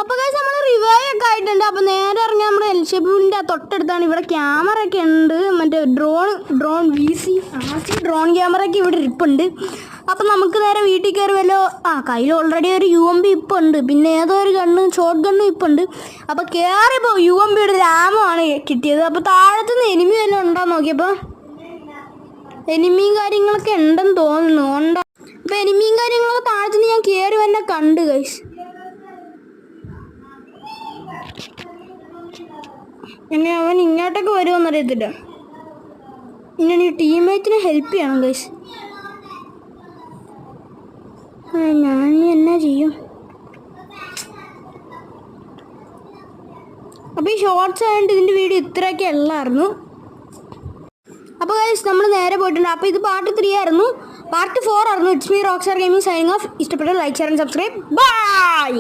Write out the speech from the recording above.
അപ്പോൾ ഗൈസ് നമ്മൾ റിവൈവ് ഒക്കെ ആയിട്ടുണ്ട്. അപ്പോൾ നേരെ ഇറങ്ങി നമ്മുടെ എൽഷെബിൻ്റെ തൊട്ടടുത്താണ്. ഇവിടെ ക്യാമറ ഒക്കെ ഉണ്ട്, മറ്റേ ഡ്രോൺ VC ഡ്രോൺ ക്യാമറ ഒക്കെ ഇവിടെ ഇരിപ്പുണ്ട്. അപ്പം നമുക്ക് നേരെ വീട്ടിൽ കയറി വല്ലോ. കയ്യിൽ ഓൾറെഡി ഒരു UMP ഇപ്പോൾ ഉണ്ട്, പിന്നെ ഏതോ ഒരു ഷോർട്ട് ഗണ്ണും ഇപ്പോൾ ഉണ്ട്. അപ്പോൾ കയറിയപ്പോൾ UMPയുടെ ലാമമാണ് കിട്ടിയത്. അപ്പോൾ താഴത്തുനിന്ന് എനിമി വല്ലതും ഉണ്ടോ നോക്കിയപ്പോൾ എനിമിയും കാര്യങ്ങളൊക്കെ ഉണ്ടെന്ന് തോന്നുന്നു. അപ്പോൾ എനിമിയും കാര്യങ്ങളൊക്കെ താഴത്തുനിന്ന് ഞാൻ കയറി തന്നെ കണ്ട് ഗൈസ്. എന്നെ അവൻ ഇങ്ങോട്ടൊക്കെ വരുമെന്നറിയത്തില്ല. ഇങ്ങനെ ടീംമേറ്റിനെ ഹെൽപ്പ് ചെയ്യണം ഗൈസ്. ഞാൻ എന്നാ ചെയ്യും? അപ്പോൾ ഈ ഷോർട്സ് ആയതുകൊണ്ട് ഇതിൻ്റെ വീഡിയോ ഇത്രയൊക്കെ ഉള്ളായിരുന്നു. അപ്പോൾ ഗൈസ് നമ്മൾ നേരെ പോയിട്ടുണ്ട്. അപ്പോൾ ഇത് പാർട്ട് 3 ആയിരുന്നു. പാർട്ട് 4 ആയിരുന്നു. It's me Rockstar gaming signing off. ഇഷ്ടപ്പെട്ട like share and subscribe. By.